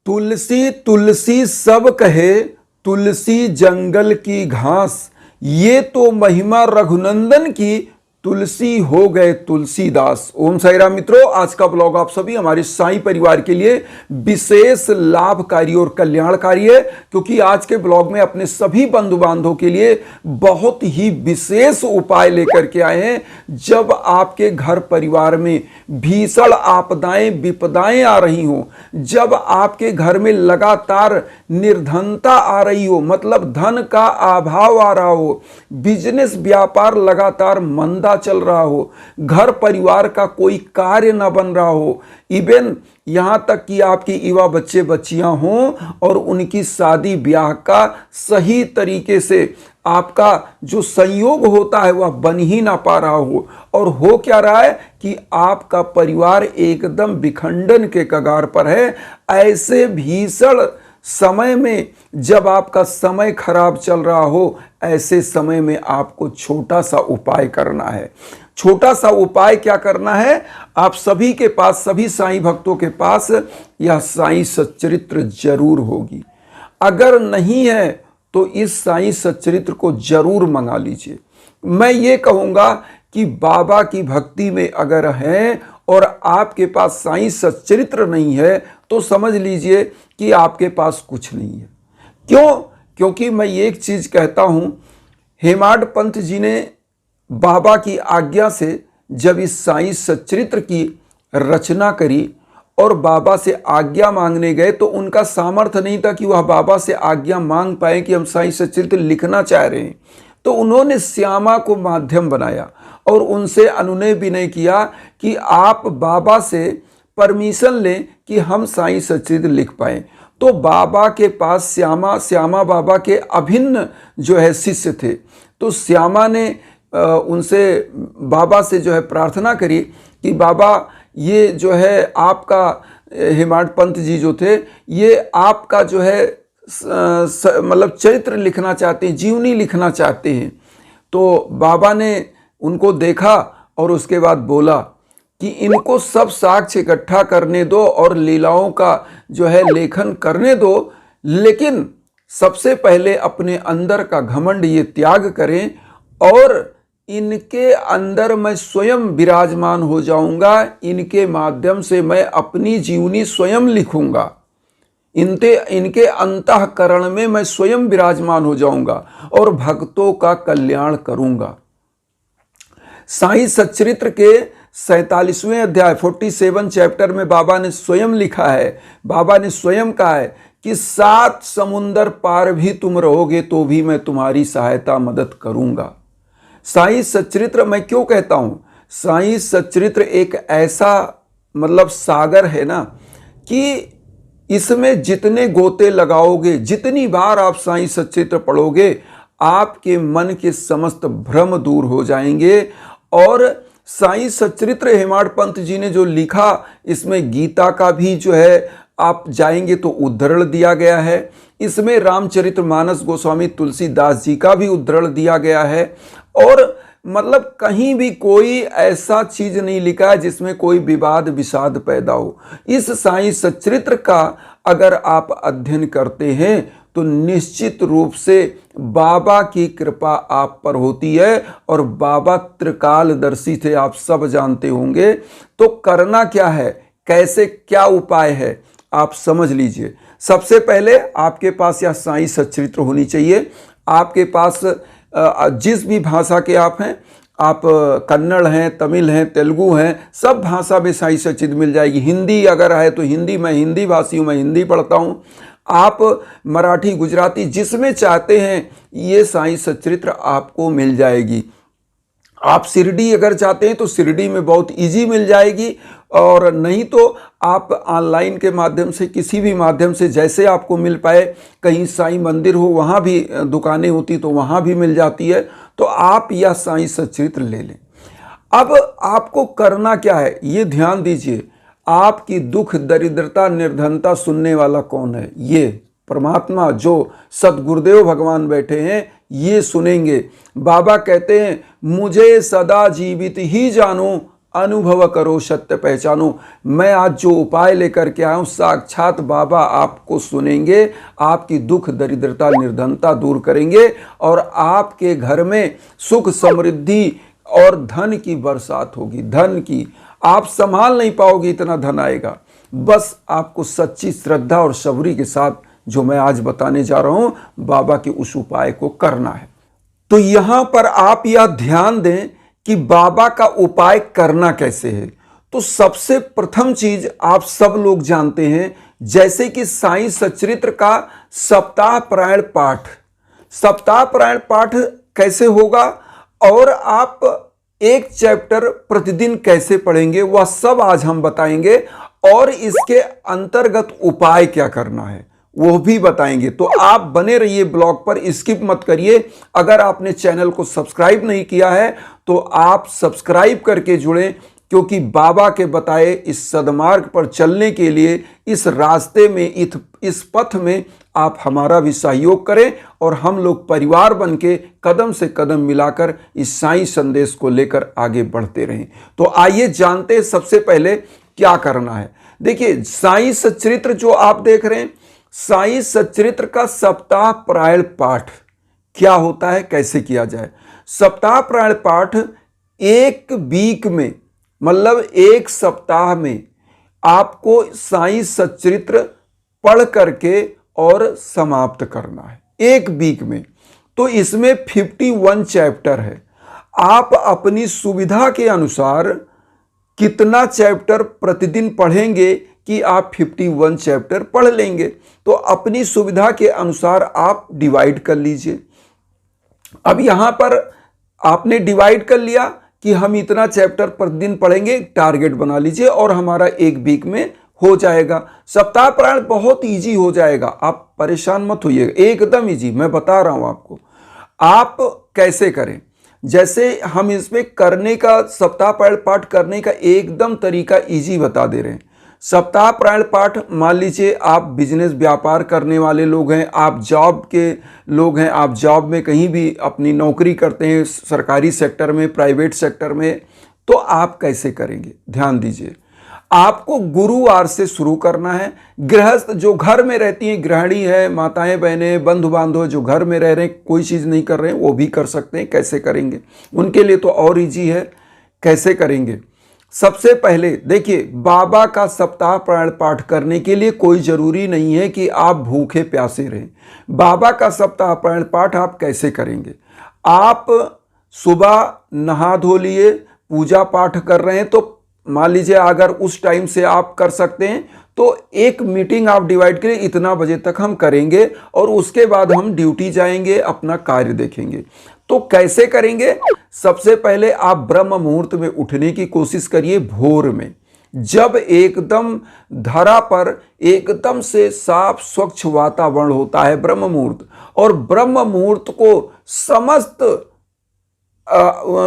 तुलसी तुलसी सब कहे, तुलसी जंगल की घास, ये तो महिमा रघुनंदन की, तुलसी हो गए तुलसीदास। ओम साई राम मित्रों, आज का ब्लॉग आप सभी हमारे साईं परिवार के लिए विशेष लाभकारी और कल्याणकारी है, क्योंकि आज के ब्लॉग में अपने सभी बंधु बांधवों के लिए बहुत ही विशेष उपाय लेकर के आए हैं। जब आपके घर परिवार में भीषण आपदाएं विपदाएं आ रही हो, जब आपके घर में लगातार निर्धनता आ रही हो, मतलब धन का अभाव आ रहा हो, बिजनेस व्यापार लगातार मंदा चल रहा हो, घर परिवार का कोई कार्य ना बन रहा हो, इवन यहां तक कि आपकी युवा बच्चे बच्चियां हों और उनकी शादी ब्याह का सही तरीके से आपका जो संयोग होता है वह बन ही ना पा रहा हो, और हो क्या रहा है कि आपका परिवार एकदम विखंडन के कगार पर है। ऐसे भीषण समय में जब आपका समय खराब चल रहा हो, ऐसे समय में आपको छोटा सा उपाय करना है। छोटा सा उपाय क्या करना है? आप सभी के पास, सभी साईं भक्तों के पास यह साईं सच्चरित्र जरूर होगी। अगर नहीं है तो इस साईं सच्चरित्र को जरूर मंगा लीजिए। मैं ये कहूँगा कि बाबा की भक्ति में अगर हैं और आपके पास साईं सच्चरित्र नहीं है तो समझ लीजिए कि आपके पास कुछ नहीं है। क्यों? क्योंकि मैं एक चीज कहता हूं, हेमाड पंत जी ने बाबा की आज्ञा से जब इस साईं सच्चरित्र की रचना करी और बाबा से आज्ञा मांगने गए तो उनका सामर्थ्य नहीं था कि वह बाबा से आज्ञा मांग पाए कि हम साईं सच्चरित्र लिखना चाह रहे हैं। तो उन्होंने श्यामा को माध्यम बनाया और उनसे अनुनय विनय किया कि आप बाबा से परमिशन लें कि हम साईं सच्चरित्र लिख पाए। तो बाबा के पास श्यामा बाबा के अभिन्न जो है शिष्य थे। तो श्यामा ने उनसे बाबा से जो है प्रार्थना करी कि बाबा ये जो है आपका, हेमाड पंत जी जो थे, ये आपका जो है मतलब चरित्र लिखना चाहते हैं, जीवनी लिखना चाहते हैं। तो बाबा ने उनको देखा और उसके बाद बोला कि इनको सब साक्ष्य इकट्ठा करने दो और लीलाओं का जो है लेखन करने दो, लेकिन सबसे पहले अपने अंदर का घमंड ये त्याग करें और इनके अंदर मैं स्वयं विराजमान हो जाऊंगा। इनके माध्यम से मैं अपनी जीवनी स्वयं लिखूंगा, इनके अंतःकरण में मैं स्वयं विराजमान हो जाऊंगा और भक्तों का कल्याण करूंगा। साईं सच्चरित्र के 47वें अध्याय 47 चैप्टर में बाबा ने स्वयं लिखा है, बाबा ने स्वयं कहा है कि 7 समुंदर पार भी तुम रहोगे तो भी मैं तुम्हारी सहायता मदद करूंगा। साईं सच्चरित्र मैं क्यों कहता हूं? साईं सच्चरित्र एक ऐसा मतलब सागर है ना कि इसमें जितने गोते लगाओगे, जितनी बार आप साईं सच्चरित्र पढ़ोगे, आपके मन के समस्त भ्रम दूर हो जाएंगे। और साईं सच्चरित्र हेमाड पंत जी ने जो लिखा, इसमें गीता का भी जो है आप जाएंगे तो उद्धरण दिया गया है। इसमें रामचरितमानस गोस्वामी तुलसीदास जी का भी उद्धरण दिया गया है। और मतलब कहीं भी कोई ऐसा चीज नहीं लिखा है जिसमें कोई विवाद विषाद पैदा हो। इस साईं सच्चरित्र का अगर आप अध्ययन करते हैं तो निश्चित रूप से बाबा की कृपा आप पर होती है, और बाबा त्रिकालदर्शी थे, आप सब जानते होंगे। तो करना क्या है, कैसे, क्या उपाय है, आप समझ लीजिए। सबसे पहले आपके पास यह साईं सच्चरित्र होनी चाहिए। आपके पास जिस भी भाषा के आप हैं, आप कन्नड़ हैं, तमिल हैं, तेलुगु हैं, सब भाषा में साईं सच्चरित्र मिल जाएगी। हिंदी अगर है तो हिंदी, मैं हिंदी भाषी हूँ, मैं हिंदी पढ़ता हूँ। आप मराठी, गुजराती, जिसमें चाहते हैं ये साईं सच्चरित्र आपको मिल जाएगी। आप शिरडी अगर चाहते हैं तो शिरडी में बहुत इजी मिल जाएगी, और नहीं तो आप ऑनलाइन के माध्यम से, किसी भी माध्यम से जैसे आपको मिल पाए, कहीं साईं मंदिर हो वहाँ भी दुकानें होती तो वहाँ भी मिल जाती है। तो आप यह साईं सच्चरित्र ले लें। अब आपको करना क्या है ये ध्यान दीजिए। आपकी दुख, दरिद्रता, निर्धनता सुनने वाला कौन है? ये परमात्मा, जो सदगुरुदेव भगवान बैठे हैं, ये सुनेंगे। बाबा कहते हैं मुझे सदा जीवित ही जानो अनुभव करो, सत्य पहचानो। मैं आज जो उपाय लेकर के आया हूँ, साक्षात बाबा आपको सुनेंगे, आपकी दुख दरिद्रता निर्धनता दूर करेंगे और आपके घर में सुख समृद्धि और धन की बरसात होगी। धन की आप संभाल नहीं पाओगे, इतना धन आएगा। बस आपको सच्ची श्रद्धा और सबरी के साथ जो मैं आज बताने जा रहा हूं, बाबा के उस उपाय को करना है। तो यहां पर आप यह ध्यान दें कि बाबा का उपाय करना कैसे है। तो सबसे प्रथम चीज आप सब लोग जानते हैं, जैसे कि साईं सच्चरित्र का सप्ताह पारायण पाठ। सप्ताह पारायण पाठ कैसे होगा और आप एक चैप्टर प्रतिदिन कैसे पढ़ेंगे, वह सब आज हम बताएंगे और इसके अंतर्गत उपाय क्या करना है वो भी बताएंगे। तो आप बने रहिए ब्लॉग पर, स्किप मत करिए। अगर आपने चैनल को सब्सक्राइब नहीं किया है तो आप सब्सक्राइब करके जुड़ें, क्योंकि बाबा के बताए इस सदमार्ग पर चलने के लिए, इस रास्ते में, इस पथ में आप हमारा भी सहयोग करें और हम लोग परिवार बन के कदम से कदम मिलाकर इस साईं संदेश को लेकर आगे बढ़ते रहें। तो आइए जानते हैं सबसे पहले क्या करना है। देखिए, साईं सच्चरित्र जो आप देख रहे हैं, साईं सच्चरित्र का सप्ताह पारायण पाठ क्या होता है, कैसे किया जाए। सप्ताह पारायण पाठ एक वीक में, मतलब एक सप्ताह में आपको साईं सच्चरित्र पढ़ करके और समाप्त करना है, एक वीक में। तो इसमें 51 चैप्टर है। आप अपनी सुविधा के अनुसार कितना चैप्टर प्रतिदिन पढ़ेंगे कि आप 51 चैप्टर पढ़ लेंगे, तो अपनी सुविधा के अनुसार आप डिवाइड कर लीजिए। अब यहां पर आपने डिवाइड कर लिया कि हम इतना चैप्टर प्रतिदिन पढ़ेंगे, टारगेट बना लीजिए और हमारा एक वीक में हो जाएगा। सप्ताह पारायण बहुत इजी हो जाएगा, आप परेशान मत होइएगा, एकदम इजी। मैं बता रहा हूं आपको आप कैसे करें। जैसे हम इसमें करने का, सप्ताह पारायण पाठ करने का एकदम तरीका इजी बता दे रहे हैं। सप्ताह पारायण पाठ, मान लीजिए आप बिजनेस व्यापार करने वाले लोग हैं, आप जॉब के लोग हैं, आप जॉब में कहीं भी अपनी नौकरी करते हैं, सरकारी सेक्टर में, प्राइवेट सेक्टर में, तो आप कैसे करेंगे ध्यान दीजिए। आपको गुरुवार से शुरू करना है। गृहस्थ जो घर में रहती हैं, गृहिणी है, माताएं बहनें, बंधु बांधव जो घर में रह रहे हैं, कोई चीज़ नहीं कर रहे हैं, वो भी कर सकते हैं। कैसे करेंगे उनके लिए तो और इजी है। कैसे करेंगे, सबसे पहले देखिए, बाबा का सप्ताह पारायण पाठ करने के लिए कोई ज़रूरी नहीं है कि आप भूखे प्यासे रहें। बाबा का सप्ताह पारायण पाठ आप कैसे करेंगे, आप सुबह नहा धो लिए, पूजा पाठ कर रहे हैं, तो मान लीजिए अगर उस टाइम से आप कर सकते हैं तो एक मीटिंग आप डिवाइड करें, इतना बजे तक हम करेंगे और उसके बाद हम ड्यूटी जाएंगे, अपना कार्य देखेंगे। तो कैसे करेंगे, सबसे पहले आप ब्रह्म मुहूर्त में उठने की कोशिश करिए, भोर में, जब एकदम धरा पर एकदम से साफ स्वच्छ वातावरण होता है, ब्रह्म मुहूर्त। और ब्रह्म मुहूर्त को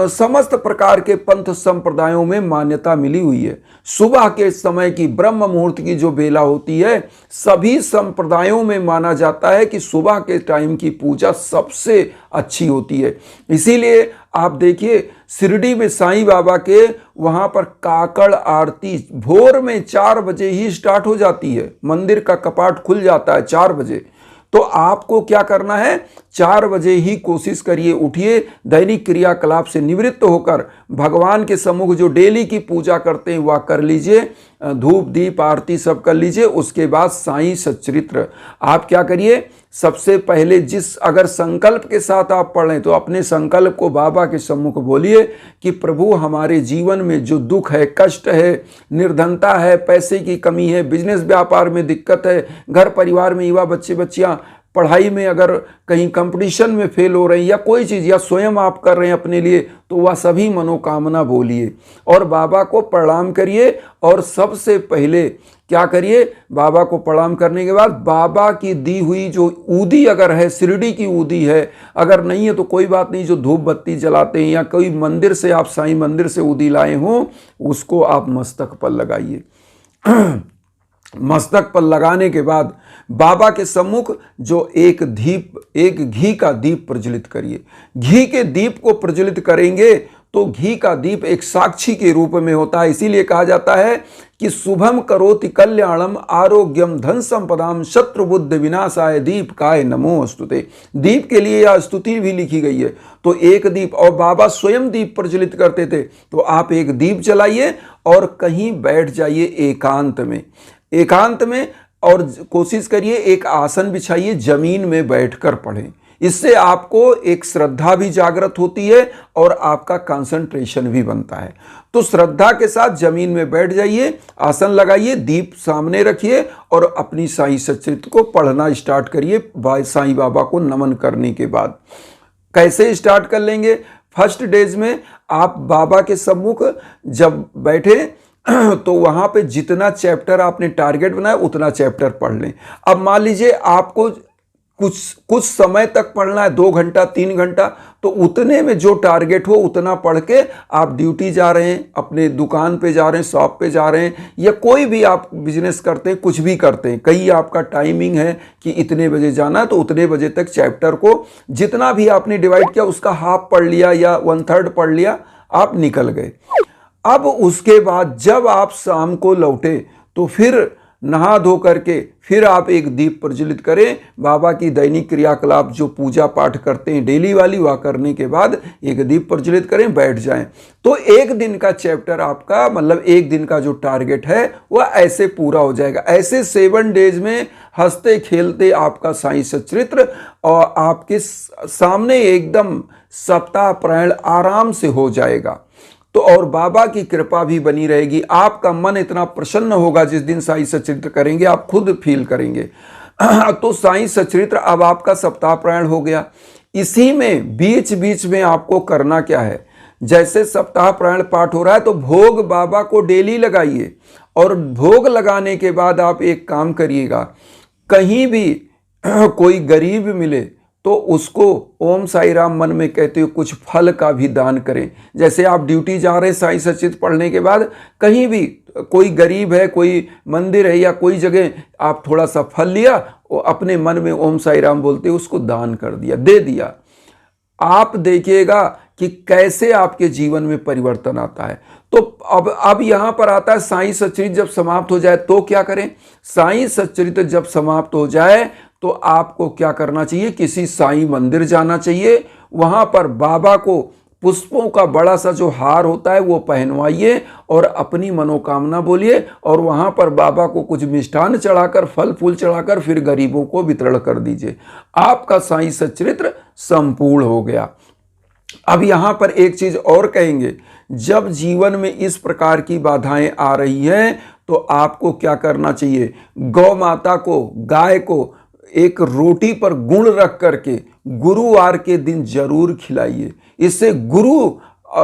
समस्त प्रकार के पंथ संप्रदायों में मान्यता मिली हुई है। सुबह के समय की ब्रह्म मुहूर्त की जो बेला होती है, सभी संप्रदायों में माना जाता है कि सुबह के टाइम की पूजा सबसे अच्छी होती है। इसीलिए आप देखिए, शिरडी में साईं बाबा के वहां पर काकड़ आरती भोर में 4 बजे ही स्टार्ट हो जाती है। मंदिर का कपाट खुल जाता है 4 बजे। तो आपको क्या करना है, 4 बजे ही कोशिश करिए, उठिए, दैनिक क्रियाकलाप से निवृत्त होकर भगवान के सम्मुख जो डेली की पूजा करते हैं वह कर लीजिए, धूप दीप आरती सब कर लीजिए। उसके बाद साईं सच्चरित्र आप क्या करिए, सबसे पहले अगर संकल्प के साथ आप पढ़ रहे हैं तो अपने संकल्प को बाबा के सम्मुख बोलिए कि प्रभु, हमारे जीवन में जो दुख है, कष्ट है, निर्धनता है, पैसे की कमी है, बिजनेस व्यापार में दिक्कत है, घर परिवार में युवा बच्चे बच्चियां पढ़ाई में अगर कहीं कंपटीशन में फेल हो रहे हैं या कोई चीज़, या स्वयं आप कर रहे हैं अपने लिए, तो वह सभी मनोकामना बोलिए और बाबा को प्रणाम करिए। और सबसे पहले क्या करिए, बाबा को प्रणाम करने के बाद बाबा की दी हुई जो ऊदी अगर है, शिरडी की ऊदी है, अगर नहीं है तो कोई बात नहीं, जो धूप बत्ती जलाते हैं या कोई मंदिर से आप साईं मंदिर से ऊदी लाए हों, उसको आप मस्तक पर लगाइए। मस्तक पर लगाने के बाद बाबा के सम्मुख जो एक घी का दीप प्रज्वलित करिए। घी के दीप को प्रज्वलित करेंगे तो घी का दीप एक साक्षी के रूप में होता है। इसीलिए कहा जाता है कि शुभम करोति कल्याणम आरोग्यम धन संपदाम शत्रु बुद्ध विनाशाय दीप काय नमो स्तुते। दीप के लिए यह स्तुति भी लिखी गई है। तो एक दीप, और बाबा स्वयं दीप प्रज्वलित करते थे, तो आप एक दीप जलाइए और कहीं बैठ जाइए एकांत में और कोशिश करिए एक आसन बिछाइए, जमीन में बैठकर पढ़ें। इससे आपको एक श्रद्धा भी जागृत होती है और आपका कंसंट्रेशन भी बनता है। तो श्रद्धा के साथ जमीन में बैठ जाइए, आसन लगाइए, दीप सामने रखिए और अपनी साईं सच्चरित्र को पढ़ना स्टार्ट करिए साईं बाबा को नमन करने के बाद। कैसे स्टार्ट कर लेंगे? फर्स्ट डेज में आप बाबा के सम्मुख जब बैठे तो वहां पे जितना चैप्टर आपने टारगेट बनाया उतना चैप्टर पढ़ लें। अब मान लीजिए आपको कुछ समय तक पढ़ना है, 2 घंटा 3 घंटा, तो उतने में जो टारगेट हो उतना पढ़ के आप ड्यूटी जा रहे हैं, अपने दुकान पे जा रहे हैं, शॉप पे जा रहे हैं, या कोई भी आप बिजनेस करते हैं, कुछ भी करते हैं, कहीं आपका टाइमिंग है कि इतने बजे जाना है, तो उतने बजे तक चैप्टर को जितना भी आपने डिवाइड किया उसका हाफ पढ़ लिया या 1/3 पढ़ लिया, आप निकल गए। अब उसके बाद जब आप शाम को लौटे तो फिर नहा धो करके फिर आप एक दीप प्रज्वलित करें। बाबा की दैनिक क्रियाकलाप जो पूजा पाठ करते हैं डेली वाली, वह करने के बाद एक दीप प्रज्वलित करें, बैठ जाएं। तो एक दिन का चैप्टर आपका, मतलब एक दिन का जो टारगेट है वह ऐसे पूरा हो जाएगा। ऐसे 7 डेज में हंसते खेलते आपका साईं सच्चरित्र और आपके सामने एकदम सप्ताह प्रायण आराम से हो जाएगा। तो और बाबा की कृपा भी बनी रहेगी। आपका मन इतना प्रसन्न होगा जिस दिन साईं सच्चरित्र करेंगे, आप खुद फील करेंगे। तो साईं सच्चरित्र अब आपका सप्ताह प्रायण हो गया। इसी में बीच बीच में आपको करना क्या है? जैसे सप्ताह प्रायण पाठ हो रहा है तो भोग बाबा को डेली लगाइए, और भोग लगाने के बाद आप एक काम करिएगा, कहीं भी कोई गरीब मिले तो उसको ओम साई राम मन में कहते हुए कुछ फल का भी दान करें। जैसे आप ड्यूटी जा रहे हैं साईं सच्चरित्र पढ़ने के बाद, कहीं भी कोई गरीब है, कोई मंदिर है या कोई जगह, आप थोड़ा सा फल लिया और अपने मन में ओम साई राम बोलते उसको दान कर दिया, दे दिया। आप देखिएगा कि कैसे आपके जीवन में परिवर्तन आता है। तो अब यहां पर आता है साईं सच्चरित्र जब समाप्त हो जाए तो क्या करें? साईं सच्चरित्र जब समाप्त हो जाए तो आपको क्या करना चाहिए? किसी साईं मंदिर जाना चाहिए, वहां पर बाबा को पुष्पों का बड़ा सा जो हार होता है वो पहनवाइए और अपनी मनोकामना बोलिए, और वहां पर बाबा को कुछ मिष्ठान चढ़ाकर, फल फूल चढ़ाकर फिर गरीबों को वितरण कर दीजिए। आपका साईं सच्चरित्र संपूर्ण हो गया। अब यहां पर एक चीज और कहेंगे, जब जीवन में इस प्रकार की बाधाएं आ रही हैं तो आपको क्या करना चाहिए? गौ माता को, गाय को एक रोटी पर गुड़ रख करके गुरुवार के दिन जरूर खिलाइए। इससे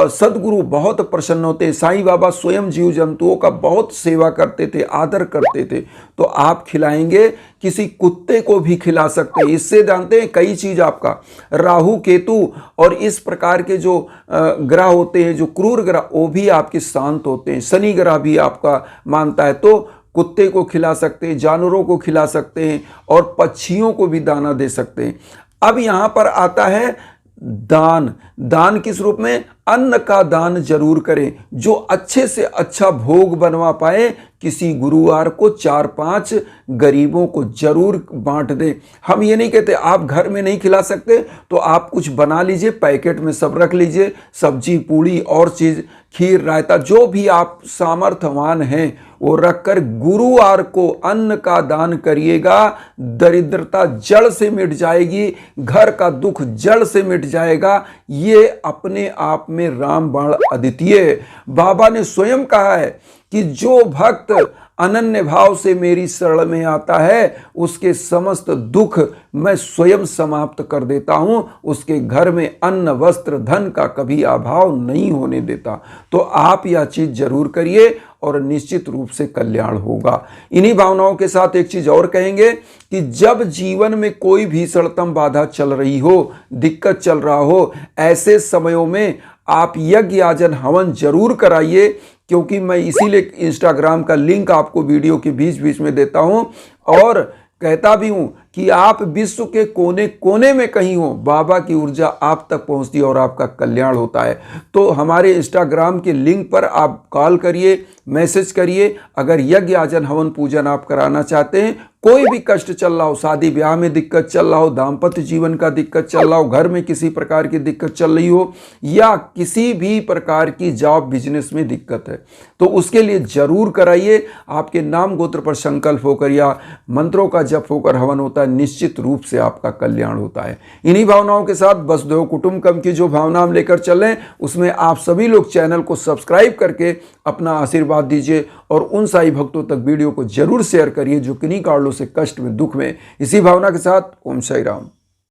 सदगुरु बहुत प्रसन्न होते हैं। साईं बाबा स्वयं जीव जंतुओं का बहुत सेवा करते थे, आदर करते थे। तो आप खिलाएंगे, किसी कुत्ते को भी खिला सकते हैं। इससे जानते हैं कई चीज आपका राहु केतु और इस प्रकार के जो ग्रह होते हैं, जो क्रूर ग्रह, वो भी आपके शांत होते हैं। शनि ग्रह भी आपका मानता है, तो कुत्ते को खिला सकते हैं, जानवरों को खिला सकते हैं और पक्षियों को भी दाना दे सकते हैं। अब यहां पर आता है दान। दान किस रूप में? अन्न का दान जरूर करें। जो अच्छे से अच्छा भोग बनवा पाए, किसी गुरुवार को 4-5 गरीबों को जरूर बांट दें। हम ये नहीं कहते आप घर में नहीं खिला सकते तो आप कुछ बना लीजिए, पैकेट में सब रख लीजिए, सब्जी पूड़ी और चीज, खीर रायता, जो भी आप सामर्थ्यवान हैं वो रखकर गुरुवार को अन्न का दान करिएगा। दरिद्रता जड़ से मिट जाएगी, घर का दुख जड़ से मिट जाएगा। ये अपने आप में रामबाण अद्वितीय है। बाबा ने स्वयं कहा है कि जो भक्त अनन्य भाव से मेरी शरण में आता है उसके समस्त दुख मैं स्वयं समाप्त कर देता हूं, उसके घर में अन्न वस्त्र धन का कभी अभाव नहीं होने देता। तो आप यह चीज जरूर करिए और निश्चित रूप से कल्याण होगा। इन्हीं भावनाओं के साथ एक चीज और कहेंगे कि जब जीवन में कोई भीषणतम बाधा चल रही हो, दिक्कत चल रहा हो, ऐसे समयों में आप यज्ञ याजन हवन जरूर कराइए, क्योंकि मैं इसीलिए इंस्टाग्राम का लिंक आपको वीडियो के बीच बीच में देता हूं। और कहता भी हूं कि आप विश्व के कोने कोने में कहीं हो, बाबा की ऊर्जा आप तक पहुंचती है और आपका कल्याण होता है। तो हमारे इंस्टाग्राम के लिंक पर आप कॉल करिए, मैसेज करिए। अगर यज्ञ आजन हवन पूजन आप कराना चाहते हैं, कोई भी कष्ट चल रहा हो, शादी ब्याह में दिक्कत चल रहा हो, दाम्पत्य जीवन का दिक्कत चल रहा हो, घर में किसी प्रकार की दिक्कत चल रही हो, या किसी भी प्रकार की जॉब बिजनेस में दिक्कत है, तो उसके लिए जरूर कराइए। आपके नाम गोत्र पर संकल्प होकर या मंत्रों का जप होकर हवन होता है, निश्चित रूप से आपका कल्याण होता है। इन्हीं भावनाओं के साथ वसुधैव कुटुंबकम की जो भावना हम लेकर चलें, उसमें आप सभी लोग चैनल को सब्सक्राइब करके अपना आशीर्वाद दीजिए और उन साई भक्तों तक वीडियो को जरूर शेयर करिए जो किन्हीं कारणों से कष्ट में, दुख में। इसी भावना के साथ ओम साई राम।